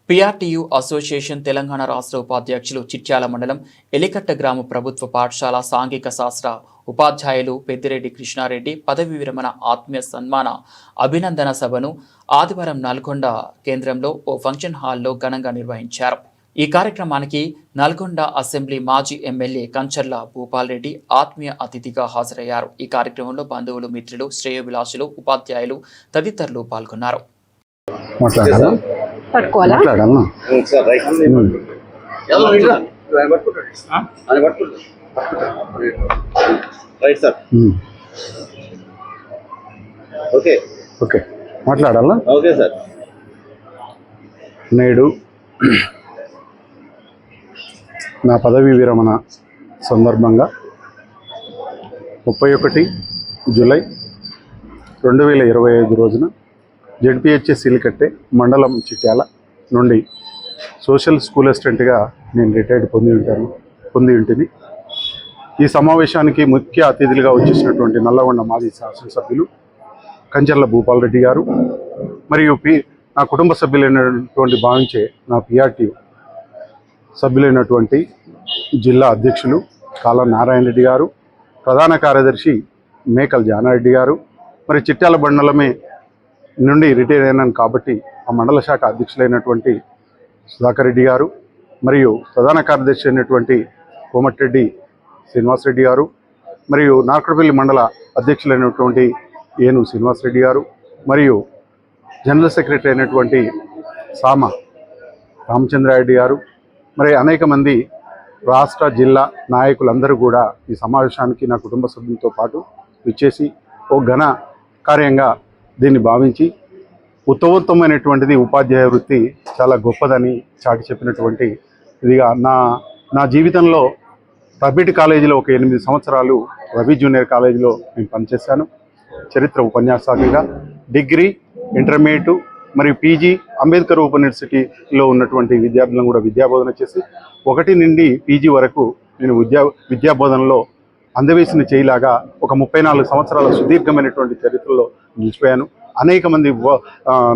PRTU association Telangana రాష్ట్ర ఉపాధ్యక్షులు చిట్యాల మండలం ఎలికట్ట గ్రామ ప్రభుత్వ పాఠశాల సాంఘిక శాస్త్ర ఉపాధ్యాయులు పెద్దిరెడ్డి కృష్ణారెడ్డి పదవి విరమణ ఆత్మీయ సన్మాన అభినందన సభను ఆదివారం నల్గొండ కేంద్రంలో ఓ ఫంక్షన్ హాల్లో ఘనంగా నిర్వహించారు. ఈ కార్యక్రమానికి నల్గొండ అసెంబ్లీ మాజీ ఎమ్మెల్యే కంచర్ల భూపాల్ రెడ్డి ఆత్మీయ అతిథిగా హాజరయ్యారు. ఈ కార్యక్రమంలో బంధువులు, మిత్రులు, శ్రేయోభిలాషులు, ఉపాధ్యాయులు తదితరులు పాల్గొన్నారు. నేడు నా పదవీ విరమణ సందర్భంగా 31 జూలై 2025 రోజున జెడ్పీహెచ్ఎస్ ఇలికట్టే మండలం చిట్యాల నుండి సోషల్ స్కూల్ అసిస్టెంట్గా నేను రిటైర్డ్ పొంది ఉంటుంది. ఈ సమావేశానికి ముఖ్య అతిథులుగా వచ్చేసినటువంటి నల్లగొండ మాజీ శాసనసభ్యులు కంచర్ల భూపాల్ రెడ్డి గారు, మరియు నా కుటుంబ సభ్యులైనటువంటి భావించే నా పిఆర్టీ సభ్యులైనటువంటి జిల్లా అధ్యక్షులు కాళ్ళ నారాయణ రెడ్డి గారు, ప్రధాన కార్యదర్శి మేకల్ జానారెడ్డి గారు, మరి చిట్యాల మండలమే నుండి రిటైర్ అయినాను కాబట్టి ఆ మండల శాఖ అధ్యక్షులైనటువంటి సుధాకర్ రెడ్డి గారు, మరియు ప్రధాన కార్యదర్శి అయినటువంటి కోమటిరెడ్డి శ్రీనివాసరెడ్డి గారు, మరియు నార్కడపల్లి మండల అధ్యక్షులైనటువంటి ఏను శ్రీనివాసరెడ్డి గారు, మరియు జనరల్ సెక్రటరీ అయినటువంటి సామ రామచంద్రారెడ్డి గారు, మరి అనేక మంది రాష్ట్ర జిల్లా నాయకులందరూ కూడా ఈ సమావేశానికి నా కుటుంబ సభ్యులతో పాటు విచ్చేసి ఓ ఘన కార్యంగా దీన్ని భావించి ఉత్తమోత్తమైనటువంటిది ఉపాధ్యాయ వృత్తి చాలా గొప్పదని చాటి చెప్పినటువంటి ఇదిగా నా జీవితంలో ప్రైవేట్ కాలేజీలో ఒక 8 సంవత్సరాలు రవి జూనియర్ కాలేజీలో నేను పనిచేశాను. చరిత్ర ఉపన్యాసకుడిగా డిగ్రీ, ఇంటర్మీడియట్ మరియు పీజీ అంబేద్కర్ ఓపెన్ యూనివర్సిటీలో ఉన్నటువంటి విద్యార్థులను కూడా విద్యాబోధన చేసి 1 నుండి పీజీ వరకు నేను విద్యాబోధనలో అందవేసిన చేయిలాగా ఒక 34 సంవత్సరాల సుదీర్ఘమైనటువంటి చరిత్రలో నిలిచిపోయాను. అనేక మంది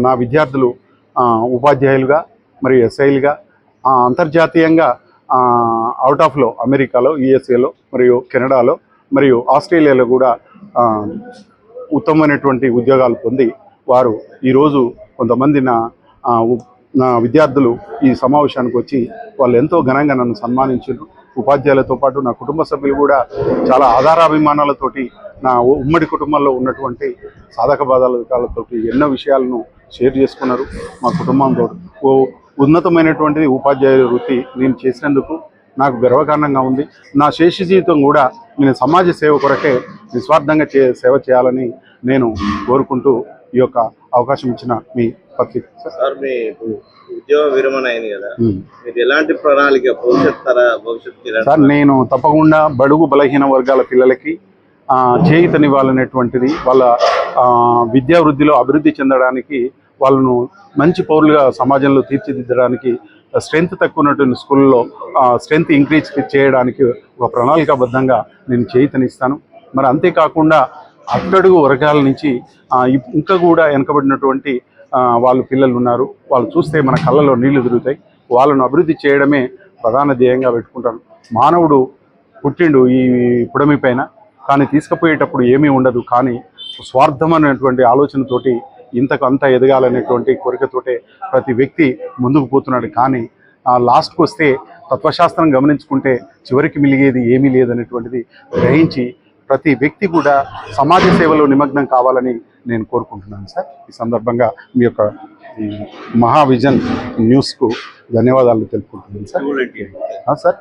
నా విద్యార్థులు ఉపాధ్యాయులుగా మరియు ఎస్ఐలుగా అంతర్జాతీయంగా అవుట్ ఆఫ్లో అమెరికాలో, యుఎస్ఏలో, మరియు కెనడాలో, మరియు ఆస్ట్రేలియాలో కూడా ఉత్తమమైనటువంటి ఉద్యోగాలు పొంది వారు ఈరోజు కొంతమంది నా విద్యార్థులు ఈ సమావేశానికి వచ్చి వాళ్ళు ఎంతో ఘనంగా నన్ను సన్మానించారు. ఉపాధ్యాయులతో పాటు నా కుటుంబ సభ్యులు కూడా చాలా ఆధారాభిమానాలతోటి నా ఉమ్మడి కుటుంబంలో ఉన్నటువంటి సాధక బాధకాలతోటి ఎన్నో విషయాలను షేర్ చేసుకున్నారు. మా కుటుంబంతో ఓ ఉన్నతమైనటువంటిది ఉపాధ్యాయుల వృత్తి నేను చేసినందుకు నాకు గర్వకారణంగా ఉంది. నా శేష జీవితం కూడా నేను సమాజ సేవ కొరకే నిస్వార్థంగా సేవ చేయాలని నేను కోరుకుంటూ ఈ యొక్క అవకాశం ఇచ్చిన మీ పత్రిక సార్, మీ ఉద్యోగ విరమణ అయింది కదా, మీరు ఎలాంటి ప్రణాళిక భవిష్యత్తు సార్? నేను తప్పకుండా బడుగు బలహీన వర్గాల పిల్లలకి చేయూతనివ్వాలనేటువంటిది, వాళ్ళ విద్యావృద్ధిలో అభివృద్ధి చెందడానికి, వాళ్ళను మంచి పౌరులుగా సమాజంలో తీర్చిదిద్దడానికి, స్ట్రెంత్ తక్కువ ఉన్నటువంటి స్కూల్లో స్ట్రెంత్ ఇంక్రీజ్ చేయడానికి ఒక ప్రణాళికాబద్ధంగా నేను చేయూతనిస్తాను. మరి అంతేకాకుండా అట్టడుగు వర్గాల నుంచి ఇంకా కూడా వెనకబడినటువంటి వాళ్ళు పిల్లలు ఉన్నారు. వాళ్ళు చూస్తే మన కళ్ళలో నీళ్లు తిరుగుతాయి. వాళ్ళను అభివృద్ధి చేయడమే ప్రధాన ధ్యేయంగా పెట్టుకుంటాను. మానవుడు పుట్టిండు ఈ పుడమి పైన, కానీ తీసుకుపోయేటప్పుడు ఏమీ ఉండదు. కానీ స్వార్థమైనటువంటి ఆలోచనతోటి ఇంతకు అంతా ఎదగాలనేటువంటి కోరికతోటే ప్రతి వ్యక్తి ముందుకు పోతున్నాడు. కానీ లాస్ట్కి వస్తే తత్వశాస్త్రం గమనించుకుంటే చివరికి మిలిగేది ఏమీ లేదనేటువంటిది గ్రహించి ప్రతి వ్యక్తి కూడా సమాజ సేవలో నిమగ్నం కావాలని నేను కోరుకుంటున్నాను సార్. ఈ సందర్భంగా మీ యొక్క మహావిజన్ న్యూస్కు ధన్యవాదాలు తెలుపుకుంటున్నాను సార్.